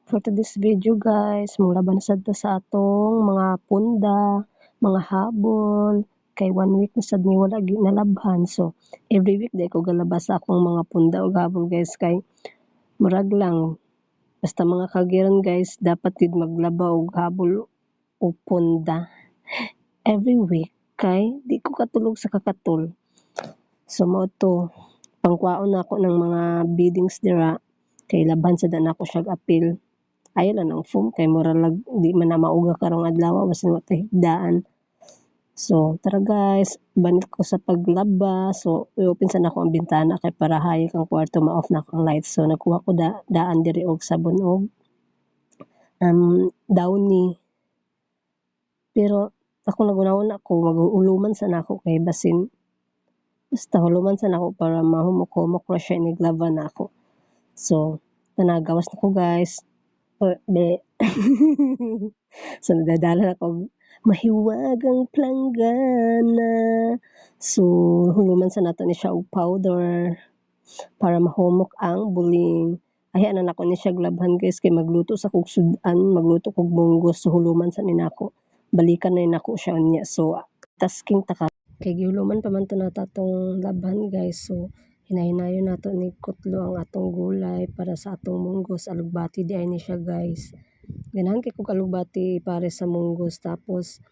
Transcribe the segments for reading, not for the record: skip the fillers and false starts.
For today's video guys, mulaban sad ta sa atong mga punda, mga habol, kay 1 week na sad ni wala nalabhan. So, every week day ko galabas sa akong mga punda ug habol guys kay murag lang basta mga kagiran guys dapat gid maglaba og habol o punda every week kay di ko katulog sa kakatol. So mao to pangkwaon nako ng mga biddings dira kay laban sad nako siya apil. Ayaw lang ang foam kay mura lag di man na mauga karong adlaw basin wa ta higdaan. So tara guys, banit ko sa paglaba. So i-open sa nako ang bintana kay para hayag ang kwarto ma-off na ang light. So nagkuha ko daan diri og sabon og Downy. Pero ako nagunawon ako mag-uluman sa nako kay basin basta huluman sa nako para mahumok-humok ra siya iniglaba na ako. So tanagawas na ko guys. Be. So nadadala ako mahiwagang planggana. So huluman sa nato ni siya og powder para mahumok ang buling. Ayan na nako ni siya glabhan guys kay magluto sa kog sudan, magluto kog munggos so huluman sa ni nako. Balikan na nako siya unya. So tasking ta kay gihuluman pa man to nata tong labhan guys. So hinay-hinayon nato ni kutlo ang atong gulay para sa atong munggos. Alugbati di ay ni siya guys. Ganahan kay kog alugbati pare sa munggos. Tapos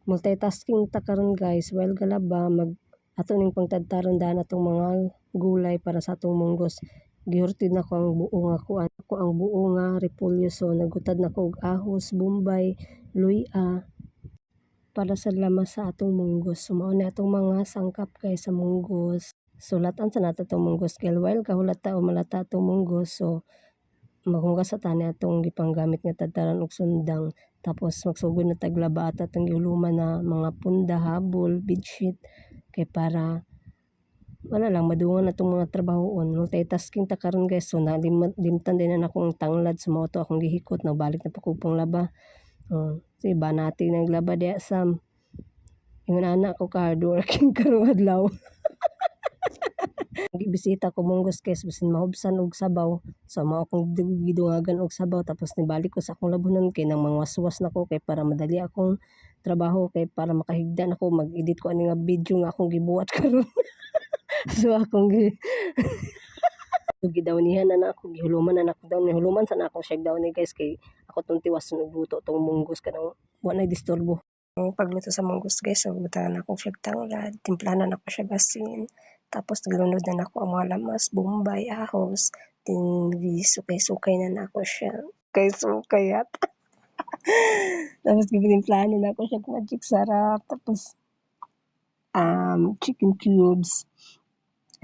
multitasking ta karon guys while galaba ato ning pangtadtaron daan atong mga gulay para sa atong munggos. Gihurtid na ko ang buo nga ang buo nga repolyo. So nagutad na ko og ahos, bombay, luya para sa lamas sa atong munggos. So mao na atong mga sangkap guys sa munggos. Sulatan sa nato itong munggos kay while kahulata o malata itong munggos. So maghugas sa tani atong gipanggamit nga tadtaran og sundang. Tapos magsugod na taglaba at atong gihuluman na mga punda, habol, bedsheet kay para wala lang madungan atong mga trabahoon. Multitasking ta karon guys. So nalimtan din na akong tanglad sa mao to akong gihikot nagbalik na pa kog panglaba. So iba natin naglaba diya sam. Ingon ana ko ka hardworking karong adlaw. Gibisita ko munggos guys bisin mahubsan og sabaw. So mao akong gidungagan og sabaw tapos nibalik ko sa akong labunon kay nang mangwaswas nako kay para madali akong trabaho kay para makahigda nako mag-edit ko ani nga video nga akong gibuhat karon. So akong gidawnihan na ako gihuluman na ako daw ni huluman sa nako siya daw ni guys kay ako tong tiwas og luto tong munggos kanang wa nay disturbo. Ang pagluto sa munggos guys, so butangan ako siya tanglad, timplanan ako siya asin, tapos naglunod na ako ang mga lamas, bombay, ahos, din sukay-sukay na ako siya. Kay sukayat. Tapos timplanan na ako siya magic sarap, tapos chicken cubes.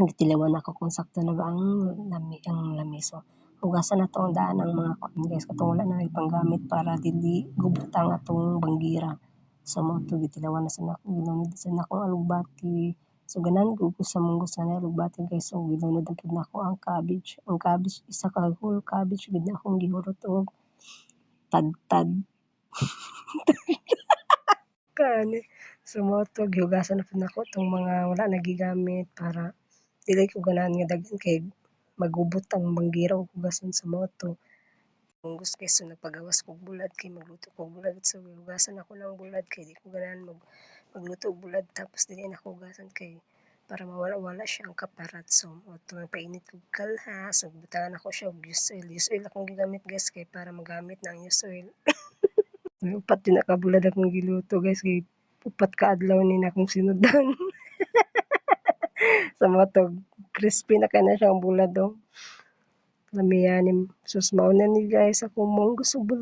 Ang tilawan ako kung sakto na ba ang lami. So hugasan na to ang daan ng mga kuan guys katong wala na ipanggamit para dili gubutang atong banggira. So mo to gitilawan na sa nako gilunod sa nako alugbati. So ganan ko sa munggos na alugbati guys. So gilunod na pud nako ang cabbage. Ang cabbage isa ka whole cabbage gid na akong gihurot og tad-tad. Kani. So mo to gihugasan na pud nako tong mga wala nagigamit para dili ko ganahan nga daghan kay magubot ang banggira ug hugason sa moto. Munggos guys so nagpagawas kog bulad kay magluto kog bulad. So hugasan ako ng bulad kay di ko ganahan magluto og bulad tapos dili na ko hugasan kay para mawala-wala siya ang kaparat. So moto painit kog kalha. So butangan ako siya og use oil. Use oil akong gigamit guys kay para magamit na ang use oil. Upat din nakabulad akong giluto guys kay upat ka adlaw ni na akong sinudan. Sa moto crispy na kana siya ang bulad do. Lamiyanim. Sus mao na ni guys akong munggos ug bulad.